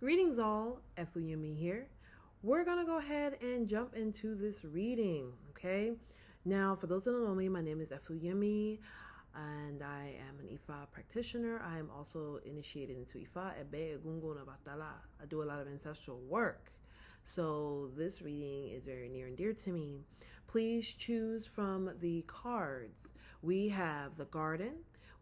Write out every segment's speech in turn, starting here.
Greetings all, Efunyemi here. We're going to go ahead and jump into this reading, okay? Now, for those that don't know me, my name is Efunyemi, and I am an Ifa practitioner. I am also initiated into Ifa, Egbe, Eegungun, Obatala. I do a lot of ancestral work. So this reading is very near and dear to me. Please choose from the cards. We have the garden,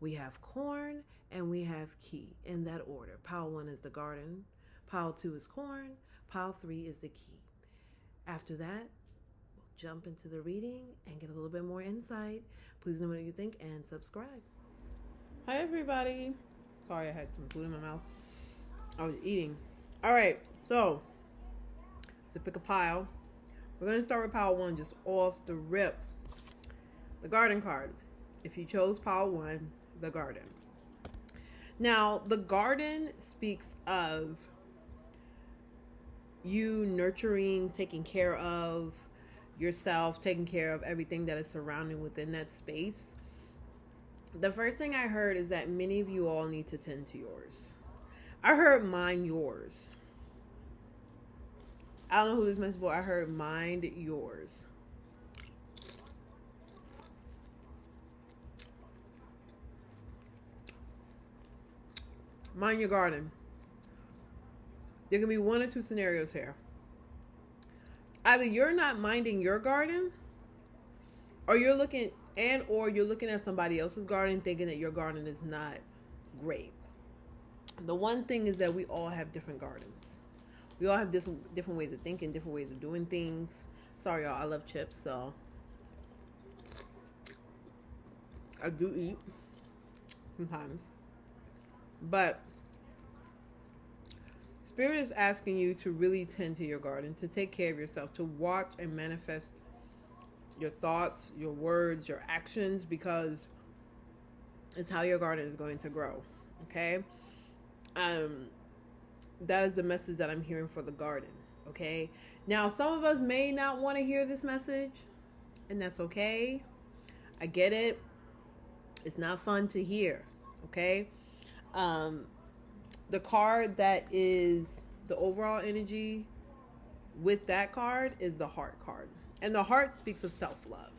we have corn, and we have key in that order. Pile 1 is the garden, pile 2 is corn, pile 3 is the key. After that, we'll jump into the reading and get a little bit more insight. Please know what you think and subscribe. Hi everybody. Sorry, I had some food in my mouth. I was eating. All right, so pick a pile. We're going to start with pile 1 just off the rip. The garden card. If you chose pile 1, the garden. Now, the garden speaks of you nurturing, taking care of yourself, taking care of everything that is surrounding within that space. The first thing I heard is that many of you all need to tend to yours. I heard mind yours. I don't know who this message for. I heard mind yours. Mind your garden. There can be 1 or 2 scenarios here. Either you're not minding your garden, or you're looking at somebody else's garden thinking that your garden is not great. The one thing is that we all have different gardens. We all have different ways of thinking, different ways of doing things. Sorry, y'all. I love chips, so I do eat sometimes. But Spirit is asking you to really tend to your garden, to take care of yourself, to watch and manifest your thoughts, your words, your actions, because it's how your garden is going to grow. Okay? That is the message that I'm hearing for the garden. Okay? Now, some of us may not want to hear this message, and that's okay. I get it. It's not fun to hear. Okay? The card that is the overall energy with that card is the heart card. And the heart speaks of self-love.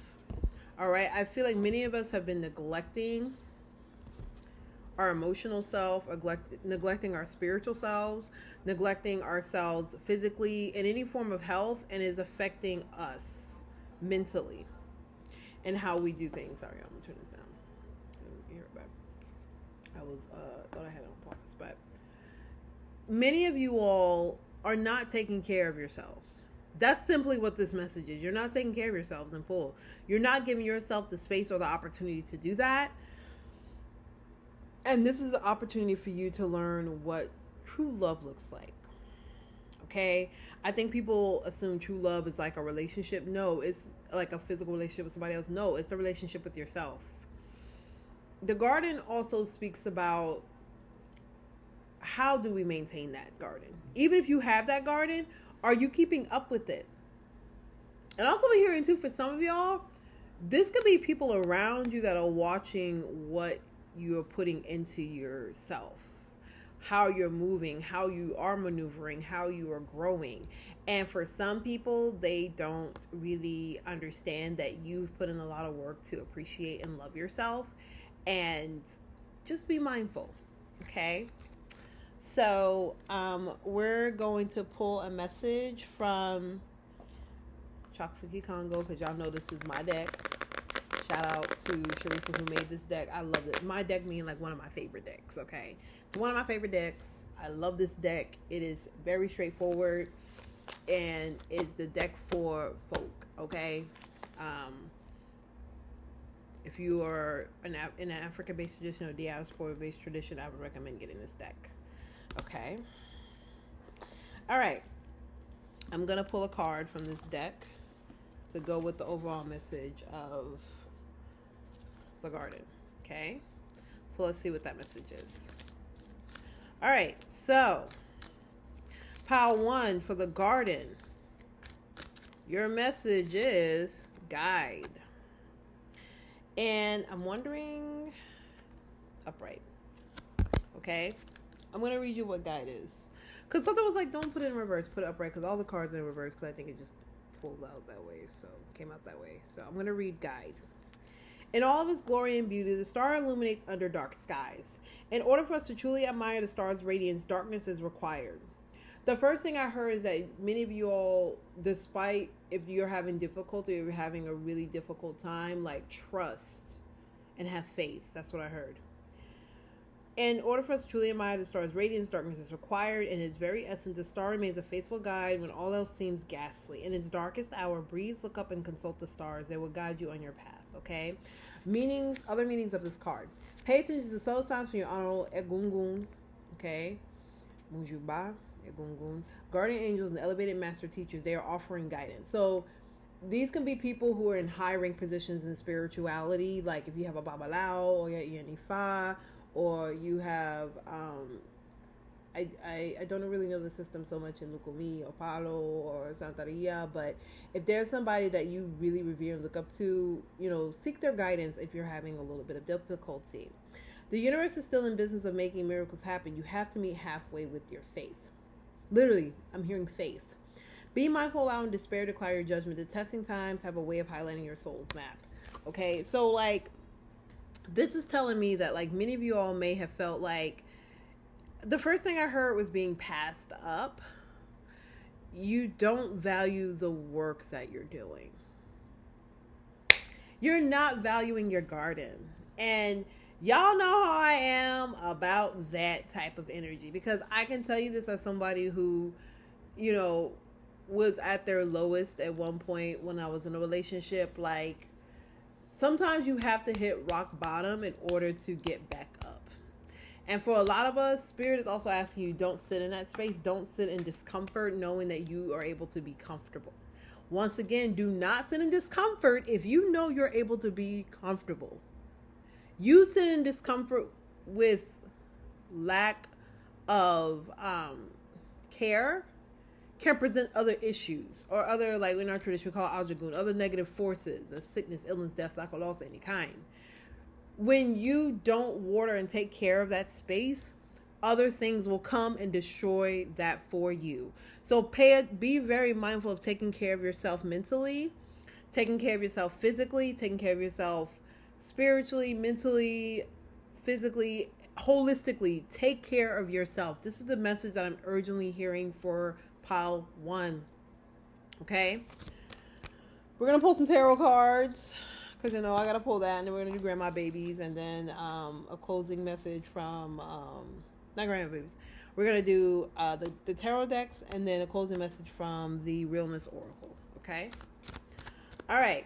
All right? I feel like many of us have been neglecting our emotional self, neglecting our spiritual selves, neglecting ourselves physically in any form of health, and is affecting us mentally and how we do things. Sorry, I'm gonna turn this down. Hear it back. I was thought I had it on pause, but many of you all are not taking care of yourselves. That's simply what this message is. You're not taking care of yourselves in full. You're not giving yourself the space or the opportunity to do that. And this is an opportunity for you to learn what true love looks like. Okay? I think people assume true love is like a relationship. No, it's like a physical relationship with somebody else. No, it's the relationship with yourself. The garden also speaks about how do we maintain that garden? Even if you have that garden, are you keeping up with it? And also be hearing too, for some of y'all, this could be people around you that are watching what you're putting into yourself, how you're moving, how you are maneuvering, how you are growing. And for some people, they don't really understand that you've put in a lot of work to appreciate and love yourself. And just be mindful, okay? So we're going to pull a message from Kikongo, because y'all know this is my deck. Shout out to Sharifa who made this deck. I love it. My deck being like one of my favorite decks, okay? It's one of my favorite decks. I love this deck. It is very straightforward, and it's the deck for folk, okay? If you are in an African-based tradition or diaspora-based tradition, I would recommend getting this deck, okay? All right. I'm going to pull a card from this deck to go with the overall message of the garden, okay? So let's see what that message is. All right, so pile 1 for the garden. Your message is guide. And I'm wondering, upright, okay? I'm going to read you what guide is. Because something was like, don't put it in reverse, put it upright, because all the cards are in reverse, because I think it just pulled out that way, so came out that way. So I'm going to read Guide. In all of its glory and beauty, the star illuminates under dark skies. In order for us to truly admire the star's radiance, darkness is required. The first thing I heard is that many of you all, despite if you're having difficulty, if you're having a really difficult time, like, trust and have faith. That's what I heard. In order for us to truly admire the star's radiance, darkness is required. In its very essence, the star remains a faithful guide when all else seems ghastly. In its darkest hour, breathe, look up, and consult the stars. They will guide you on your path, okay? Other meanings of this card. Pay attention to the subtle signs from your honorable Eegungun, okay? Mujuba, Eegungun. Guardian angels and elevated master teachers, they are offering guidance. So these can be people who are in high rank positions in spirituality, like if you have a Babalao or you're an Ifa, or you have I don't really know the system so much in Lukumi or Palo or Santeria, but if there's somebody that you really revere and look up to, seek their guidance if you're having a little bit of difficulty. The universe is still in business of making miracles happen. You have to meet halfway with your faith. Literally, I'm hearing faith. Be mindful, allowing despair to cloud your judgment. The testing times have a way of highlighting your soul's map. Okay, so like, this is telling me that like many of you all may have felt like the first thing I heard was being passed up. You don't value the work that you're doing. You're not valuing your garden. And y'all know how I am about that type of energy, because I can tell you this as somebody who, was at their lowest at one point when I was in a relationship. Like, sometimes you have to hit rock bottom in order to get back up. And for a lot of us, Spirit is also asking you, don't sit in that space. Don't sit in discomfort knowing that you are able to be comfortable. Once again, do not sit in discomfort if you know you're able to be comfortable. You sit in discomfort with lack of care can present other issues or other, like in our tradition we call aljagun, other negative forces, a sickness, illness, death, lack, or loss of any kind. When you don't water and take care of that space, other things will come and destroy that for you. So be very mindful of taking care of yourself mentally, taking care of yourself physically, taking care of yourself spiritually, mentally, physically, holistically. Take care of yourself. This is the message that I'm urgently hearing for pile 1. Okay, we're gonna pull some tarot cards because I gotta pull that, and then we're gonna do grandma babies, and then a closing message from not grandma babies. We're gonna do the tarot decks, and then a closing message from the Realness Oracle. Okay, all right.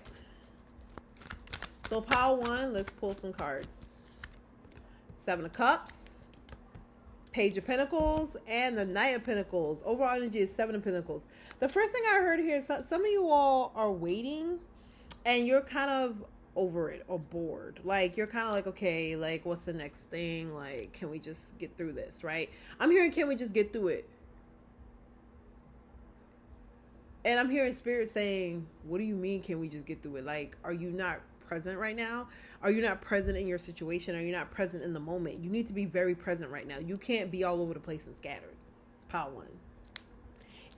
So pile 1, let's pull some cards. 7 of Cups, Page of Pentacles, and the Knight of Pentacles. Overall energy is 7 of Pentacles. The first thing I heard here is some of you all are waiting and you're kind of over it or bored. Like, you're kind of like, okay, like, what's the next thing? Like, can we just get through this, right? I'm hearing, can we just get through it? And I'm hearing Spirit saying, what do you mean, can we just get through it? Like, are you not present right now? Are you not present in your situation? Are you not present in the moment? You need to be very present right now. You can't be all over the place and scattered. Pile 1.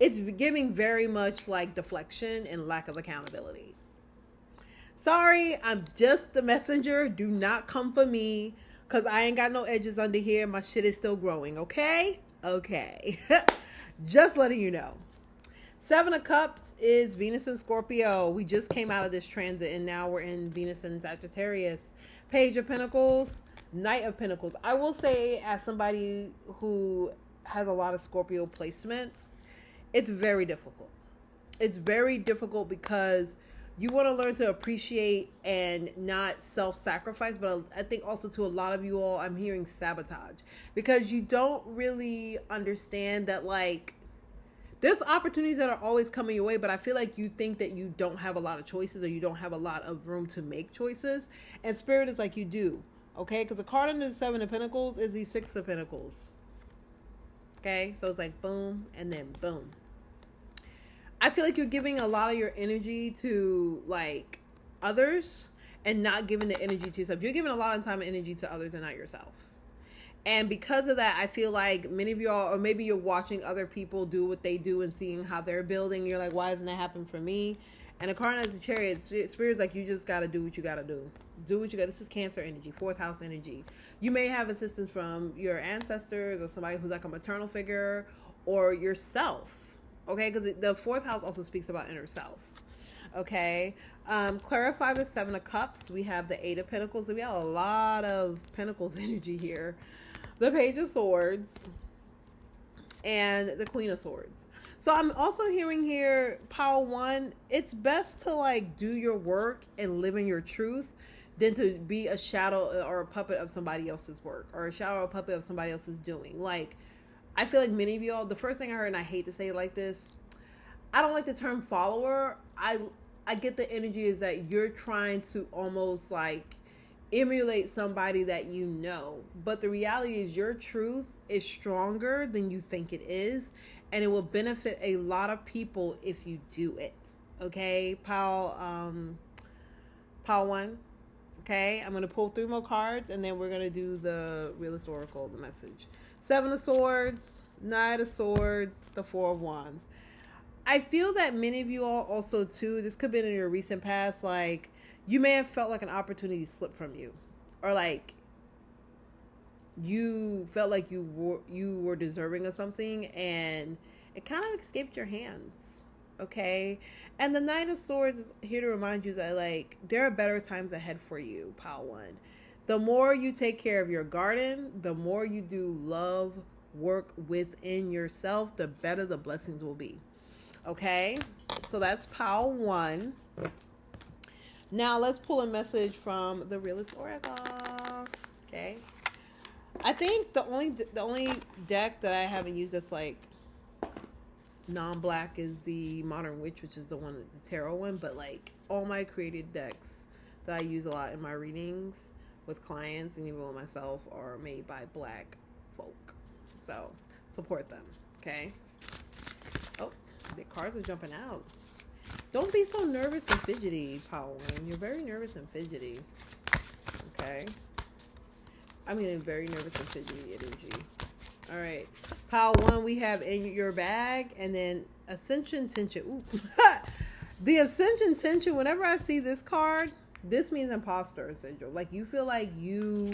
It's giving very much like deflection and lack of accountability. Sorry, I'm just the messenger. Do not come for me, because I ain't got no edges under here. My shit is still growing, okay? Okay. Just letting you know. 7 of Cups is Venus and Scorpio. We just came out of this transit, and now we're in Venus and Sagittarius. Page of Pentacles, Knight of Pentacles. I will say, as somebody who has a lot of Scorpio placements, it's very difficult. It's very difficult because you want to learn to appreciate and not self-sacrifice. But I think also to a lot of you all, I'm hearing sabotage, because you don't really understand that, like, there's opportunities that are always coming your way, but I feel like you think that you don't have a lot of choices, or you don't have a lot of room to make choices. And Spirit is like, you do. Okay? Because the card under the 7 of Pentacles is the 6 of Pentacles. Okay? So it's like boom, and then boom. I feel like you're giving a lot of your energy to, like, others and not giving the energy to yourself. You're giving a lot of time and energy to others and not yourself. And because of that, I feel like many of y'all, or maybe you're watching other people do what they do and seeing how they're building. You're like, why doesn't that happen for me? And the card as a chariot, Spirit's like, you just got to do what you got to do. Do what you got. This is Cancer energy, fourth house energy. You may have assistance from your ancestors or somebody who's like a maternal figure or yourself. Okay, because the fourth house also speaks about inner self. Okay, clarify the Seven of Cups. We have the Eight of Pentacles. So we have a lot of Pentacles energy here. The Page of Swords and the Queen of Swords. So I'm also hearing here, Power One, it's best to like do your work and live in your truth than to be a shadow or a puppet of somebody else's work or a shadow or a puppet of somebody else's doing. Like, I feel like many of y'all, the first thing I heard, and I hate to say it like this, I don't like the term follower. I get the energy is that you're trying to almost like emulate somebody that you know. But the reality is your truth is stronger than you think it is. And it will benefit a lot of people if you do it. Okay, Pile One. Okay, I'm going to pull 3 more cards and then we're going to do the Realist Oracle, the message. 7 of Swords, Knight of Swords, the 4 of Wands. I feel that many of you all also too, this could have been in your recent past, like you may have felt like an opportunity slipped from you, or like you felt like you were deserving of something and it kind of escaped your hands. Okay, and the Knight of Swords is here to remind you that like there are better times ahead for you, Pile One. The more you take care of your garden, the more you do love work within yourself, the better the blessings will be. Okay, so that's Pile One. Now let's pull a message from the Realist Oracle. Okay, I think the only deck that I haven't used that's like non-black is the Modern Witch, which is the one, the tarot one. But like all my created decks that I use a lot in my readings with clients and even with myself are made by black folk. So support them. Okay. Oh, the cards are jumping out. Don't be so nervous and fidgety, Power One. You're very nervous and fidgety. Okay. I mean, very nervous and fidgety energy. All right. Pile One, we have in your bag, and then Ascension Tension. Ooh. The Ascension Tension, whenever I see this card, this means imposter syndrome. Like, you feel like you...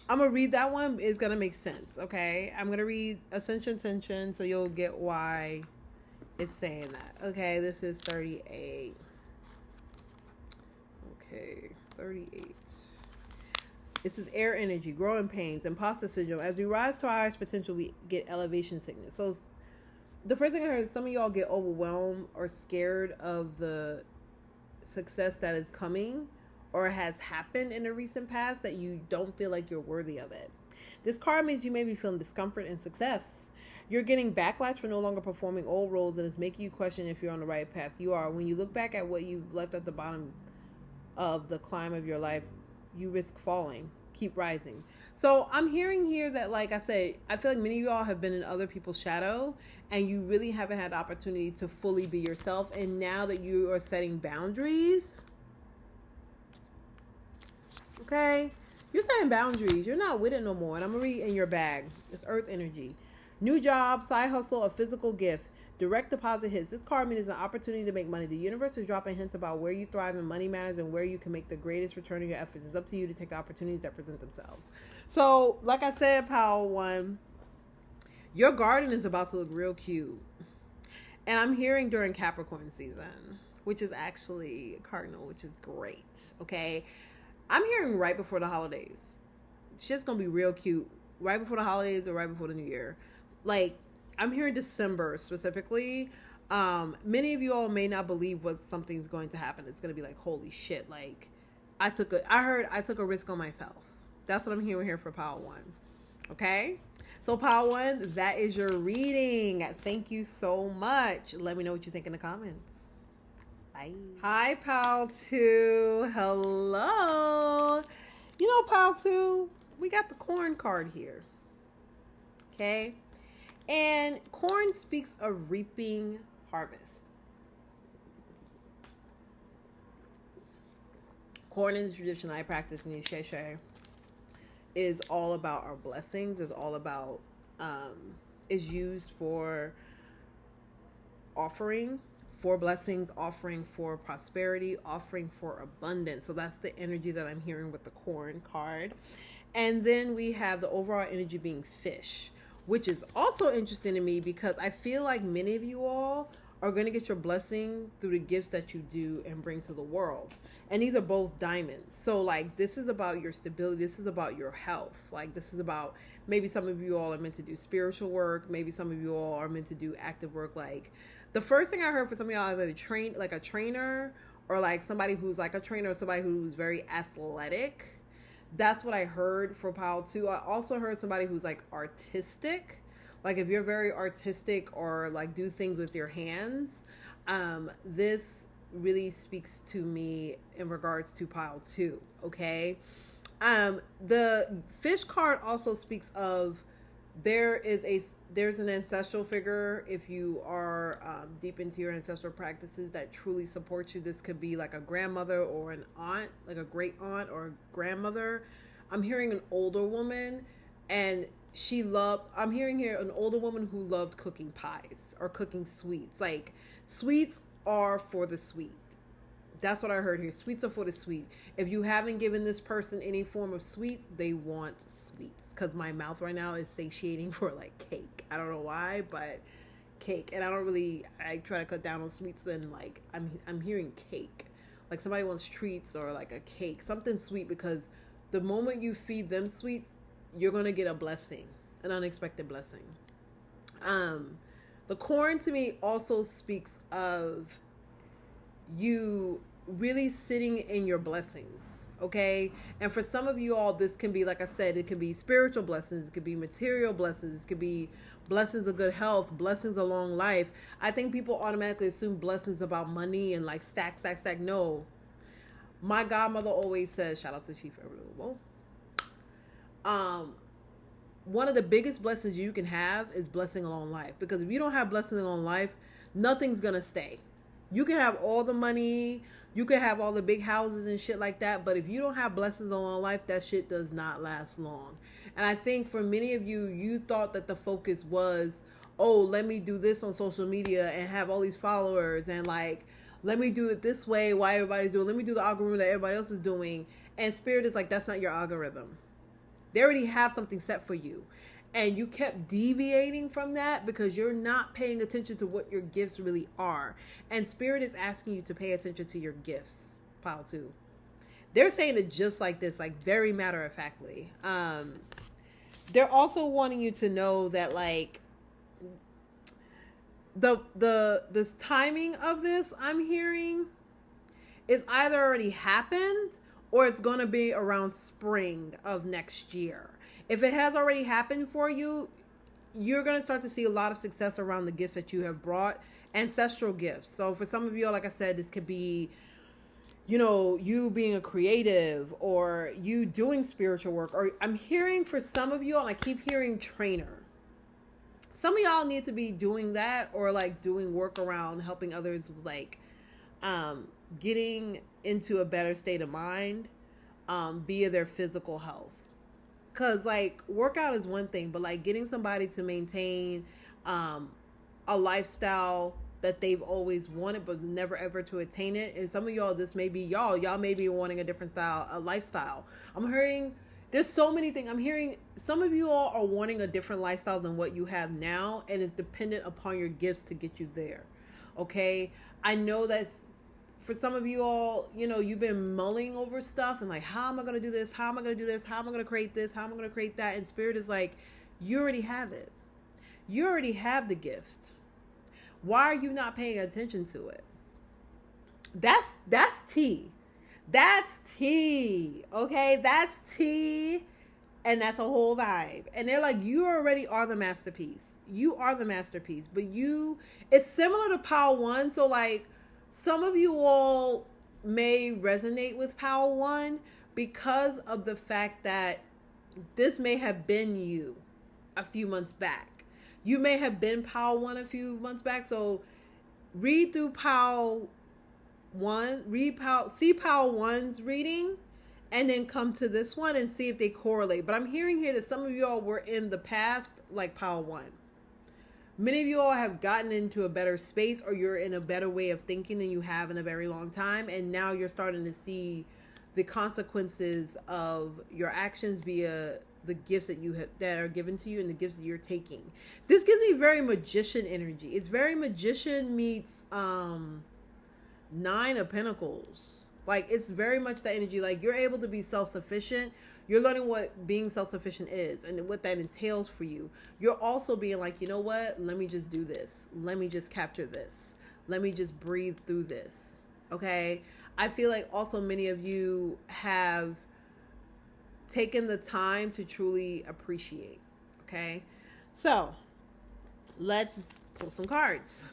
I'm going to read that one. It's going to make sense, okay? I'm going to read Ascension Tension, so you'll get why it's saying that. Okay, this is 38. Okay, 38. This is air energy, growing pains, imposter syndrome. As we rise to our highest potential, we get elevation sickness. So the first thing I heard is some of y'all get overwhelmed or scared of the success that is coming or has happened in the recent past that you don't feel like you're worthy of it. This card means you may be feeling discomfort and success. You're getting backlash for no longer performing old roles, and it's making you question if you're on the right path. You are. When you look back at what you left at the bottom of the climb of your life, you risk falling. Keep rising. So I'm hearing here that, like I said, I feel like many of y'all have been in other people's shadow and you really haven't had the opportunity to fully be yourself. And now that you are setting boundaries, okay, you're setting boundaries. You're not with it no more. And I'm going to read in your bag. It's earth energy. New job, side hustle, a physical gift. Direct deposit hits. This card means an opportunity to make money. The universe is dropping hints about where you thrive in money matters and where you can make the greatest return on your efforts. It's up to you to take the opportunities that present themselves. So, like I said, Pile One, your garden is about to look real cute. And I'm hearing during Capricorn season, which is actually Cardinal, which is great. Okay. I'm hearing right before the holidays. Shit's going to be real cute. Right before the holidays or right before the new year. Like, I'm hearing December specifically. Many of you all may not believe what something's going to happen. It's going to be like, holy shit. Like, I took a risk on myself. That's what I'm hearing here for Pile One. Okay? So Pile One, that is your reading. Thank you so much. Let me know what you think in the comments. Bye. Hi, Pile Two. Hello. You know, Pile Two, we got the corn card here. Okay? And corn speaks of reaping harvest. Corn is the tradition I practice in Isheshe. is all about our blessings, is all about, is used for offering for blessings, offering for prosperity, offering for abundance. So that's the energy that I'm hearing with the corn card. And then we have the overall energy being fish, which is also interesting to me because I feel like many of you all are going to get your blessing through the gifts that you do and bring to the world. And these are both diamonds. So like, this is about your stability. This is about your health. Like, this is about, maybe some of you all are meant to do spiritual work. Maybe some of you all are meant to do active work. Like, the first thing I heard for some of y'all is like a trainer, or like somebody who's like a trainer, or somebody who's very athletic. That's what I heard for Pile 2. I also heard somebody who's like artistic. Like, if you're very artistic or like do things with your hands, this really speaks to me in regards to Pile 2. Okay. The fish card also speaks of, there's an ancestral figure. If you are deep into your ancestral practices, that truly supports you. This could be like a grandmother or an aunt, like a great aunt or a grandmother. I'm hearing an older woman, and I'm hearing here an older woman who loved cooking pies or cooking sweets. Like, sweets are for the sweet. That's what I heard here. Sweets are for the sweet. If you haven't given this person any form of sweets, they want sweets. Because my mouth right now is satiating for like cake. I don't know why, but cake. And I try to cut down on sweets, and like I'm hearing cake. Like, somebody wants treats or like a cake, something sweet, because the moment you feed them sweets, you're going to get a blessing, an unexpected blessing. The corn to me also speaks of you really sitting in your blessings. Okay. And for some of you all, this can be, like I said, it could be spiritual blessings. It could be material blessings. It could be blessings of good health, blessings of long life. I think people automatically assume blessings about money and like stack. No, my godmother always says, shout out to Chief Everly. One of the biggest blessings you can have is blessing a long life. Because if you don't have blessing a long life, nothing's going to stay. You can have all the money, you can have all the big houses and shit like that, but if you don't have blessings on long life, that shit does not last long. And I think for many of you, you thought that the focus was, oh, let me do this on social media and have all these followers, and like, let me do it this way while everybody's doing, let me do the algorithm that everybody else is doing. And Spirit is like, that's not your algorithm. They already have something set for you. And you kept deviating from that because you're not paying attention to what your gifts really are. And Spirit is asking you to pay attention to your gifts, Pile 2. They're saying it just like this, like very matter-of-factly. They're also wanting you to know that, like, this timing of this, I'm hearing, is either already happened or it's going to be around spring of next year. If it has already happened for you, you're going to start to see a lot of success around the gifts that you have brought, ancestral gifts. So for some of you, like I said, this could be, you know, you being a creative, or you doing spiritual work, or I'm hearing for some of you, and I keep hearing trainer. Some of y'all need to be doing that, or like doing work around helping others, like getting into a better state of mind via their physical health. Because, like, workout is one thing, but, like, getting somebody to maintain a lifestyle that they've always wanted but never ever to attain it. And some of y'all, this may be y'all may be wanting a different style, a lifestyle. I'm hearing, there's so many things. I'm hearing some of you all are wanting a different lifestyle than what you have now, and it's dependent upon your gifts to get you there. Okay? I know that's, for some of you all, you know, you've been mulling over stuff and like, how am I going to do this? How am I going to do this? How am I going to create this? How am I going to create that? And Spirit is like, you already have it. You already have the gift. Why are you not paying attention to it? That's tea. That's tea. Okay? That's tea. And that's a whole vibe. And they're like, you already are the masterpiece. You are the masterpiece. But it's similar to Power 1. So like, some of you all may resonate with Power 1 because of the fact that this may have been you a few months back. You may have been Power 1 a few months back. So read through Power 1, see Power 1's reading, and then come to this one and see if they correlate. But I'm hearing here that some of y'all were in the past like pile 1. Many of you all have gotten into a better space, or you're in a better way of thinking than you have in a very long time. And now you're starting to see the consequences of your actions via the gifts that you have, that are given to you, and the gifts that you're taking. This gives me very magician energy. It's very magician meets 9 of Pentacles. Like, it's very much that energy. Like, you're able to be self-sufficient. You're learning what being self-sufficient is and what that entails for you. You're also being like, you know what? Let me just do this. Let me just capture this. Let me just breathe through this. Okay? I feel like also many of you have taken the time to truly appreciate. Okay? So, let's pull some cards.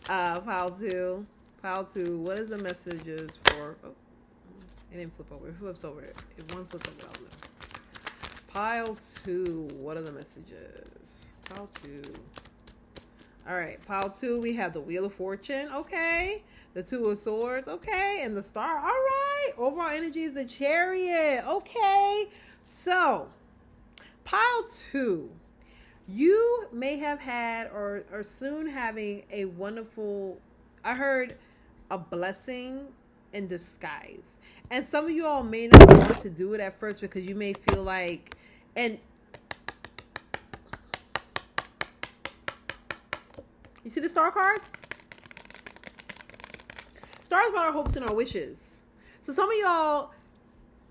Pile 2. Pile 2. What is the messages for... Oh. It didn't flip over. It flips over. If one flips over, I'll know. Pile 2. What are the messages? Pile 2. All right. Pile 2, we have the Wheel of Fortune. Okay. The Two of Swords. Okay. And the Star. All right. Overall energy is the Chariot. Okay. So, pile 2. You may have had or are soon having a wonderful, I heard, a blessing in disguise. And some of you all may not want to do it at first because you may feel like, and you see the Star card? Star is about our hopes and our wishes. So some of y'all,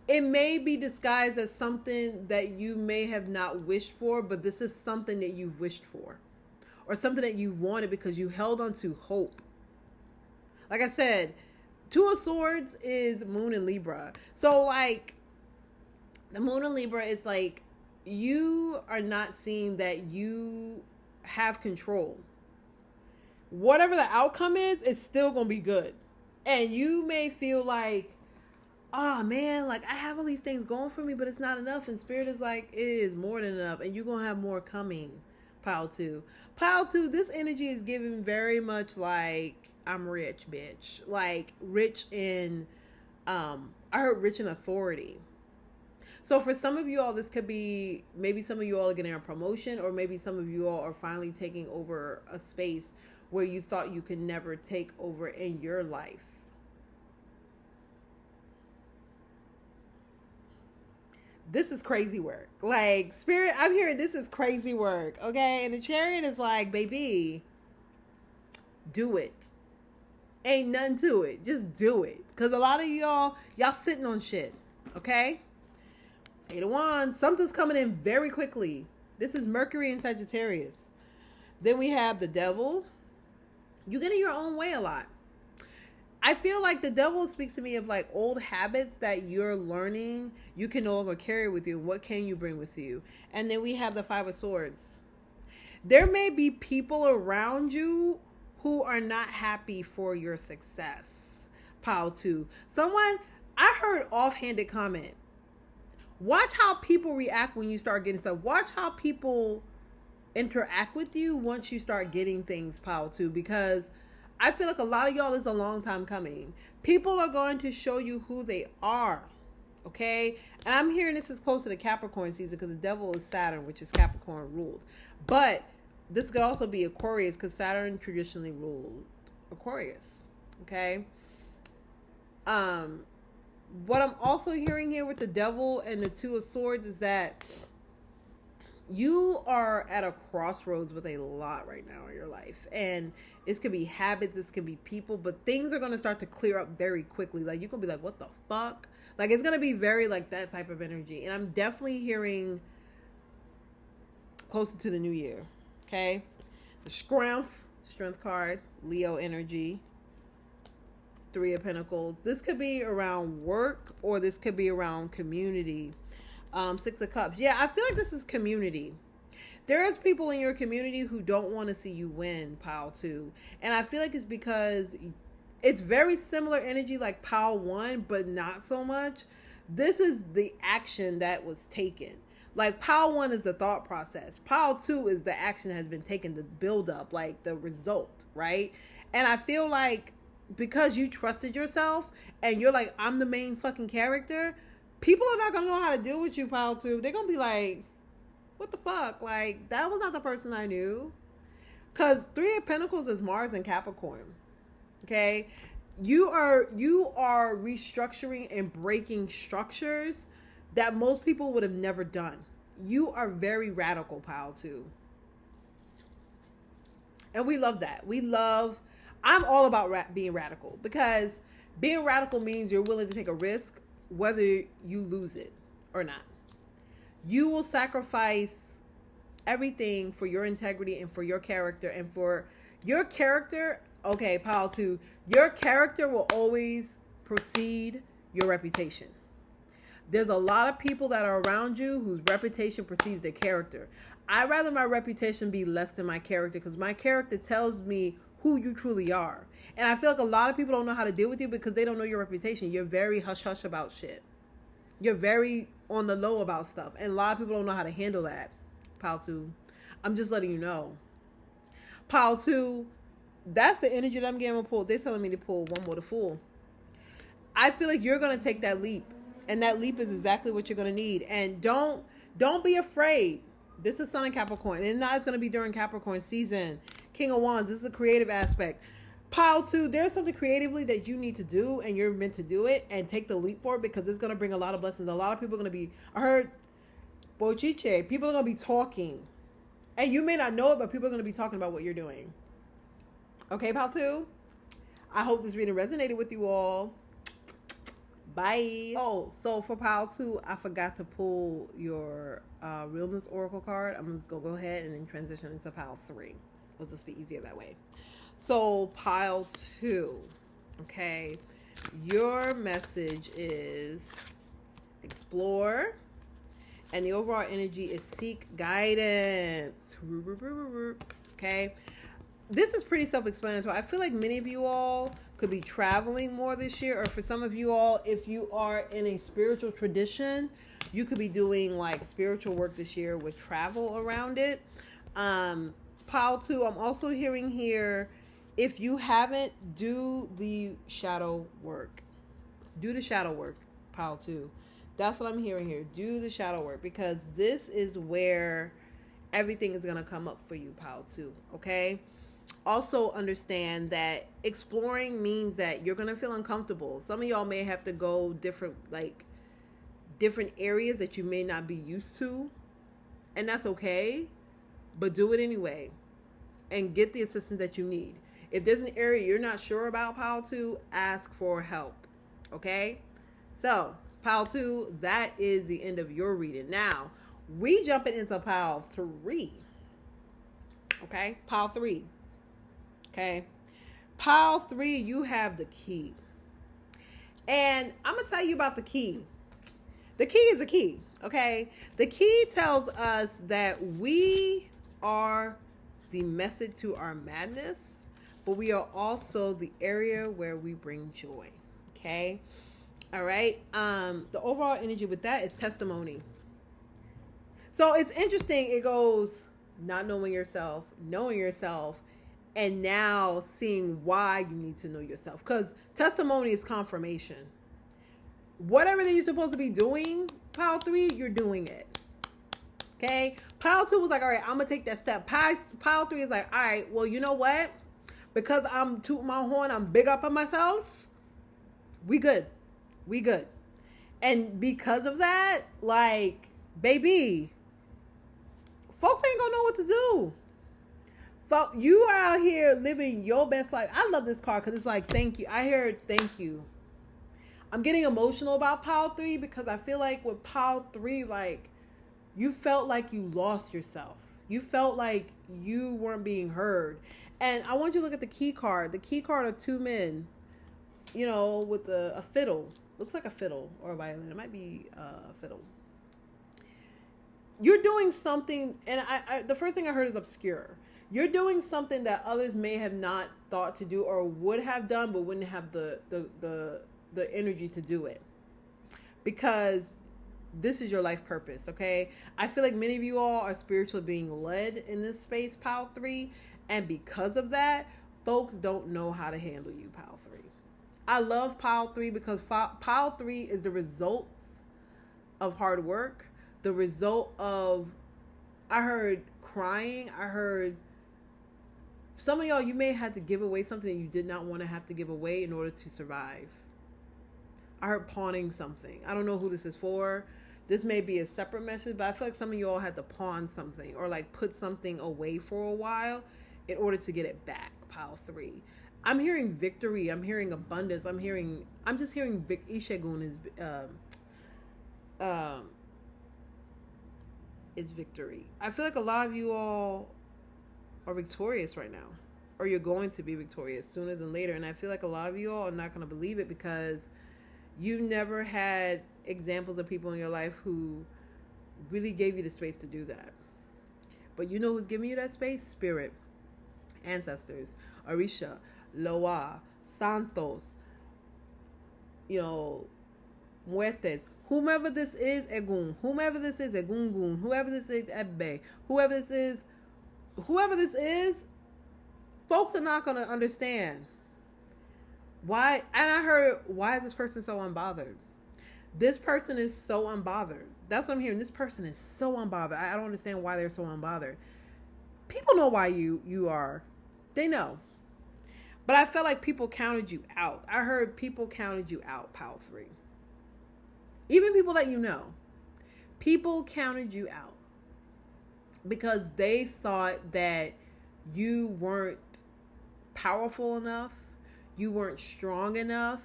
it may be disguised as something that you may have not wished for, but this is something that you've wished for, or something that you wanted because you held on to hope. Like I said, Two of Swords is Moon in Libra. So, like, the Moon in Libra is like, you are not seeing that you have control. Whatever the outcome is, it's still going to be good. And you may feel like, oh, man, like, I have all these things going for me, but it's not enough. And Spirit is like, it is more than enough. And you're going to have more coming, Pile 2. Pile 2, this energy is giving very much like, I'm rich, bitch. Like, rich in, I heard rich in authority. So for some of you all, this could be, maybe some of you all are getting a promotion, or maybe some of you all are finally taking over a space where you thought you could never take over in your life. This is crazy work. Like, Spirit, I'm hearing this is crazy work. Okay. And the Chariot is like, baby, do it. Ain't nothing to it. Just do it. Because a lot of y'all sitting on shit. Okay? 8 of Wands. Something's coming in very quickly. This is Mercury and Sagittarius. Then we have the Devil. You get in your own way a lot. I feel like the Devil speaks to me of like old habits that you're learning you can no longer carry with you. What can you bring with you? And then we have the 5 of Swords. There may be people around you who are not happy for your success. Pile 2. Someone, I heard offhanded comment. Watch how people react when you start getting stuff. Watch how people interact with you once you start getting things, Pile 2. Because I feel like a lot of y'all, is a long time coming. People are going to show you who they are. Okay? And I'm hearing this is close to the Capricorn season because the Devil is Saturn, which is Capricorn ruled. But this could also be Aquarius because Saturn traditionally ruled Aquarius. Okay. What I'm also hearing here with the Devil and the 2 of Swords is that you are at a crossroads with a lot right now in your life. And this could be habits, this could be people, but things are going to start to clear up very quickly. Like, you're going to be like, what the fuck? Like, it's going to be very like that type of energy. And I'm definitely hearing closer to the new year. Okay. The strength card, Leo energy, 3 of Pentacles. This could be around work, or this could be around community. 6 of Cups. Yeah, I feel like this is community. There's people in your community who don't want to see you win, Pile 2. And I feel like it's because it's very similar energy like Pile 1, but not so much. This is the action that was taken. Like, Pile 1 is the thought process. Pile 2 is the action that has been taken, to build up, like the result, right? And I feel like because you trusted yourself and you're like, I'm the main fucking character, people are not gonna know how to deal with you, pile two. They're gonna be like, what the fuck? Like, that was not the person I knew. Because Three of Pentacles is Mars and Capricorn. Okay? You are restructuring and breaking structures that most people would have never done. You are very radical, pile two. And we love that. I'm all about being radical, because being radical means you're willing to take a risk whether you lose it or not. You will sacrifice everything for your integrity and for your character, and for your character. Okay, pile two. Your character will always precede your reputation. There's a lot of people that are around you whose reputation precedes their character. I'd rather my reputation be less than my character, because my character tells me who you truly are. And I feel like a lot of people don't know how to deal with you because they don't know your reputation. You're very hush-hush about shit. You're very on the low about stuff. And a lot of people don't know how to handle that, pile two. I'm just letting you know. Pile two, that's the energy that I'm getting pulled. They're telling me to pull one more, the Fool. I feel like you're going to take that leap. And that leap is exactly what you're going to need. And don't be afraid. This is Sun and Capricorn. And now it's going to be during Capricorn season. King of Wands. This is the creative aspect. Pile two, there's something creatively that you need to do, and you're meant to do it and take the leap for it, because it's going to bring a lot of blessings. A lot of people are going to be, I heard, Bochiche, people are going to be talking. And you may not know it, but people are going to be talking about what you're doing. Okay, pile two? I hope this reading resonated with you all. Bye. Oh, so for pile two, I forgot to pull your Realness Oracle card. I'm just going to go ahead and then transition into pile three. It'll just be easier that way. So pile two, okay, your message is explore, and the overall energy is seek guidance. Okay, this is pretty self-explanatory. I feel like many of you all could be traveling more this year, or for some of you all, if you are in a spiritual tradition, you could be doing like spiritual work this year with travel around it. Pile two, I'm also hearing here, if you haven't, do the shadow work. Do the shadow work, pile two. That's what I'm hearing here. Do the shadow work, because this is where everything is going to come up for you, pile two. Okay? Also understand that exploring means that you're going to feel uncomfortable. Some of y'all may have to go different areas that you may not be used to. And that's okay. But do it anyway. And get the assistance that you need. If there's an area you're not sure about, pile two, ask for help. Okay? So, pile two, that is the end of your reading. Now, we jumping into pile three. Okay? Pile three. Okay? Pile three, you have the key. And I'm going to tell you about the key. The key is a key. Okay? The key tells us that we are the method to our madness, but we are also the area where we bring joy. Okay? All right? The overall energy with that is testimony. So it's interesting. It goes not knowing yourself, and now seeing why you need to know yourself. Because testimony is confirmation. Whatever that you're supposed to be doing, pile three, you're doing it. Okay? Pile two was like, all right, I'm going to take that step. Pile three is like, all right, well, you know what? Because I'm tooting my horn, I'm big up on myself. We good. And because of that, like, baby, folks ain't gonna know what to do. You are out here living your best life. I love this card because it's like, thank you. I heard thank you. I'm getting emotional about pile three because I feel like with pile three, like, you felt like you lost yourself. You felt like you weren't being heard. And I want you to look at the key card. The key card are two men, with a fiddle. Looks like a fiddle or a violin. It might be a fiddle. You're doing something, and I the first thing I heard is obscure. You're doing something that others may have not thought to do or would have done, but wouldn't have the energy to do it. Because this is your life purpose, okay? I feel like many of you all are spiritually being led in this space, pile three. And because of that, folks don't know how to handle you, pile 3. I love pile 3 because pile 3 is the results of hard work, the result of, I heard crying, I heard some of y'all, you may have had to give away something that you did not want to have to give away in order to survive. I heard pawning something. I don't know who this is for. This may be a separate message, but I feel like some of y'all had to pawn something or like put something away for a while in order to get it back, pile 3. I'm hearing victory. I'm hearing abundance. I'm just hearing Ishegun is victory. I feel like a lot of you all are victorious right now, or you're going to be victorious sooner than later. And I feel like a lot of you all are not going to believe it because you never had examples of people in your life who really gave you the space to do that. But you know who's giving you that space? Spirit, ancestors, Orisha, Loa, Santos, Muertes, whomever this is, Egun, whomever this is, Eegungun, whoever this is, Egbe, whoever this is, folks are not going to understand why. And I heard, why is this person so unbothered? This person is so unbothered. That's what I'm hearing. This person is so unbothered. I don't understand why they're so unbothered. People know why you are. They know. But I felt like people counted you out. I heard people counted you out, pile 3. Even people that you know. People counted you out because they thought that you weren't powerful enough. You weren't strong enough.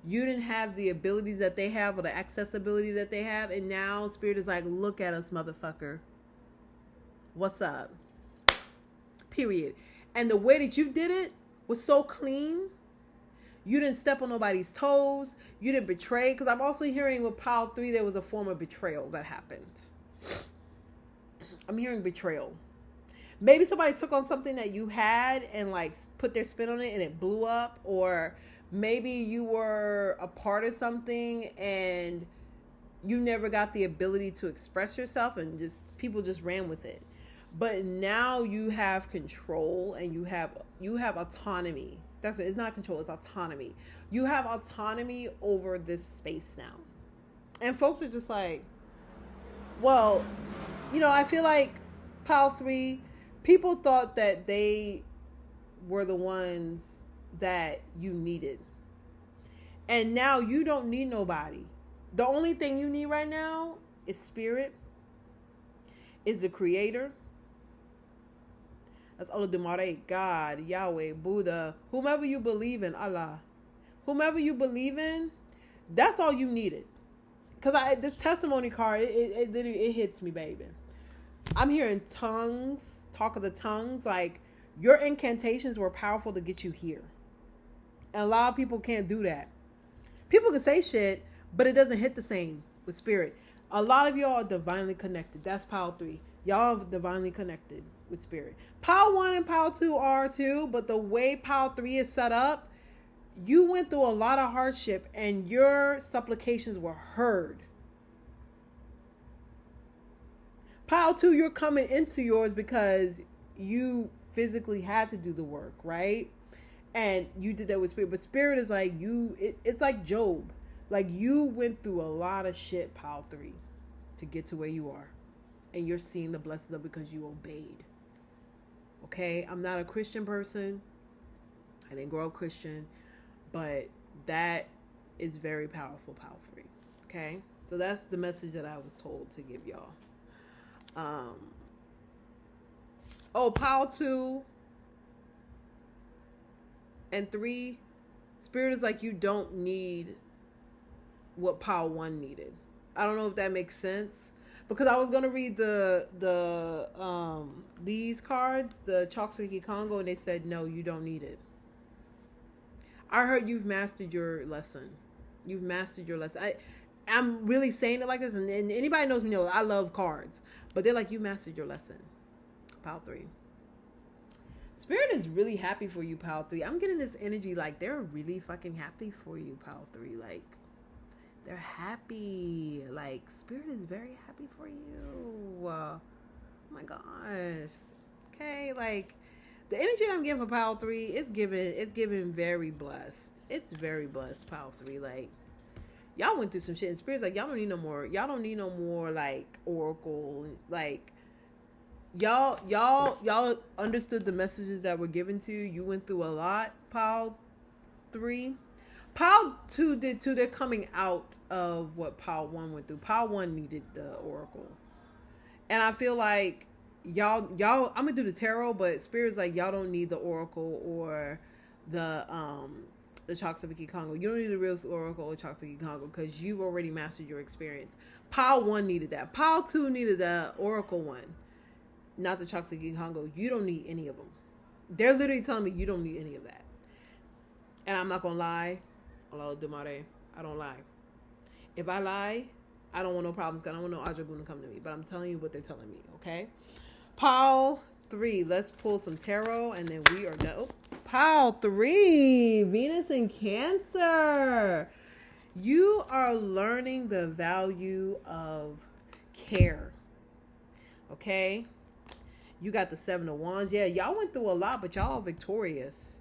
You didn't have the abilities that they have or the accessibility that they have. And now Spirit is like, look at us, motherfucker. What's up? Period. And the way that you did it was so clean. You didn't step on nobody's toes. You didn't betray. Because I'm also hearing with pile 3, there was a form of betrayal that happened. I'm hearing betrayal. Maybe somebody took on something that you had and like put their spin on it and it blew up. Or maybe you were a part of something and you never got the ability to express yourself and just people just ran with it. But now you have control and you have autonomy. That's what, it's not control, it's autonomy. You have autonomy over this space now. And folks are just like, well, I feel like pile 3, people thought that they were the ones that you needed. And now you don't need nobody. The only thing you need right now is Spirit, is the Creator. That's Olodumare, God, Yahweh, Buddha, whomever you believe in, Allah. Whomever you believe in, that's all you needed. Because this testimony card, it literally, it hits me, baby. I'm hearing tongues, talk of the tongues, like your incantations were powerful to get you here. And a lot of people can't do that. People can say shit, but it doesn't hit the same with Spirit. A lot of y'all are divinely connected. That's pile 3. Y'all are divinely connected with Spirit. Pile 1 and pile 2 are too, but the way pile 3 is set up, you went through a lot of hardship and your supplications were heard. Pile 2, you're coming into yours because you physically had to do the work, right? And you did that with Spirit. But Spirit is like it's like Job. Like you went through a lot of shit, pile 3, to get to where you are. And you're seeing the blessings of it because you obeyed. Okay? I'm not a Christian person. I didn't grow up Christian. But that is very powerful, pile 3. Okay? So that's the message that I was told to give y'all. Pile 2 and 3, Spirit is like you don't need what pile 1 needed. I don't know if that makes sense. Because I was gonna read these cards, the Chalks of Kikongo, and they said no, you don't need it. I heard you've mastered your lesson. You've mastered your lesson. I'm really saying it like this, and anybody knows me knows I love cards. But they're like, you mastered your lesson. Pile 3. Spirit is really happy for you, pile 3. I'm getting this energy like they're really fucking happy for you, pile 3. Like, they're happy. Like, Spirit is very happy for you. Oh my gosh. Okay, like, The energy that I'm getting for pile 3, it's giving very blessed. It's very blessed, pile 3. Like, y'all went through some shit. And Spirit's like, y'all don't need no more. Y'all don't need no more, like, oracle. Like, y'all understood the messages that were given to you. You went through a lot, pile 3. Pile 2 did too. They're coming out of what pile 1 went through. Pile 1 needed the oracle. And I feel like y'all, I'm gonna do the tarot, but Spirit's like, y'all don't need the oracle or the Chalks of Kikongo. You don't need the real oracle or Chalks of Kikongo because you've already mastered your experience. Pile 1 needed that. Pile 2 needed the oracle one, not the Chalks of Kikongo. You don't need any of them. They're literally telling me you don't need any of that. And I'm not gonna lie. Allah Dumare, I don't lie. If I lie, I don't want no problems. I don't want no Ajagun to come to me. But I'm telling you what they're telling me, okay? Pile 3. Let's pull some tarot, and then we are done. Oh, pile 3. Venus in Cancer. You are learning the value of care, okay? You got the 7 of Wands. Yeah, y'all went through a lot, but y'all are victorious.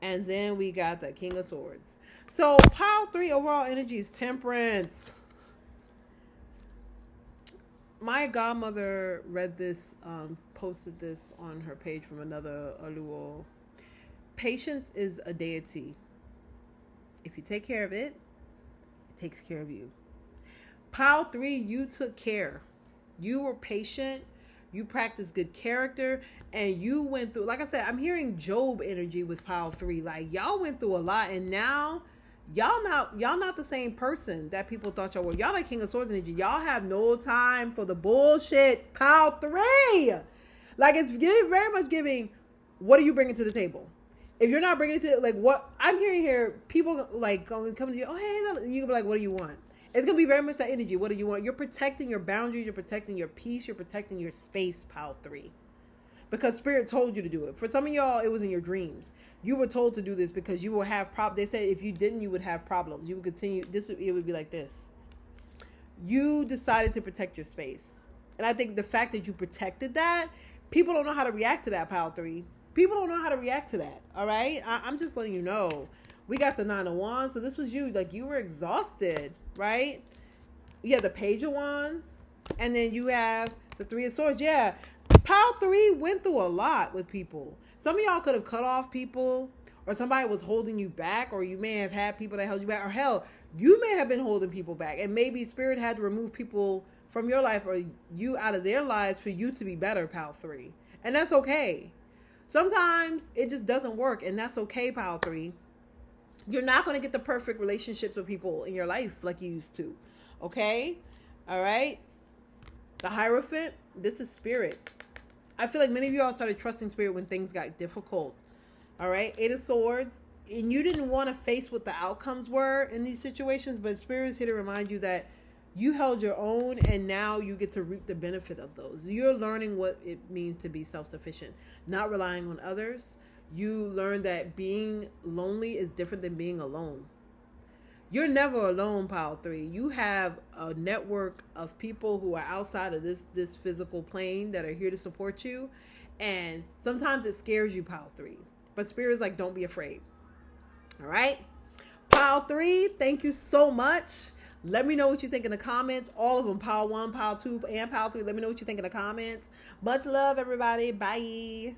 And then we got the King of Swords. So pile 3 overall energy is Temperance. My godmother read this, posted this on her page from another Aluo. Patience is a deity. If you take care of it, it takes care of you. Pile 3, you took care. You were patient. You practiced good character. And you went through, like I said, I'm hearing Job energy with pile 3. Like, y'all went through a lot, and now y'all not the same person that people thought y'all were. Y'all like King of Swords energy. Y'all have no time for the bullshit. Pile 3. Like, it's very much giving, what are you bringing to the table? If you're not bringing it to, like, what I'm hearing here, people like come to you, oh hey, you can be like, what do you want? It's gonna be very much that energy. What do you want? You're protecting your boundaries. You're protecting your peace. You're protecting your space. Pile 3. Because Spirit told you to do it. For some of y'all, it was in your dreams. You were told to do this because you will have problems. They said if you didn't, you would have problems. You would continue. It would be like this. You decided to protect your space. And I think the fact that you protected that, people don't know how to react to that, pile 3. People don't know how to react to that. All right? I'm just letting you know. We got the 9 of Wands. So this was you. Like, you were exhausted, right? You have the Page of Wands. And then you have the 3 of Swords. Yeah. Pile 3 went through a lot with people. Some of y'all could have cut off people, or somebody was holding you back, or you may have had people that held you back, or hell, you may have been holding people back, and maybe Spirit had to remove people from your life or you out of their lives for you to be better, pile 3. And that's okay. Sometimes it just doesn't work, and that's okay, pile 3. You're not going to get the perfect relationships with people in your life like you used to. Okay? All right? The Hierophant, this is Spirit. I feel like many of y'all started trusting Spirit when things got difficult. All right? 8 of Swords. And you didn't want to face what the outcomes were in these situations, but Spirit is here to remind you that you held your own, and now you get to reap the benefit of those. You're learning what it means to be self-sufficient, not relying on others. You learn that being lonely is different than being alone. You're never alone, pile 3. You have a network of people who are outside of this physical plane that are here to support you. And sometimes it scares you, pile 3. But Spirit is like, don't be afraid. All right? Pile 3, thank you so much. Let me know what you think in the comments. All of them, pile 1, pile 2, and pile 3. Let me know what you think in the comments. Much love, everybody. Bye.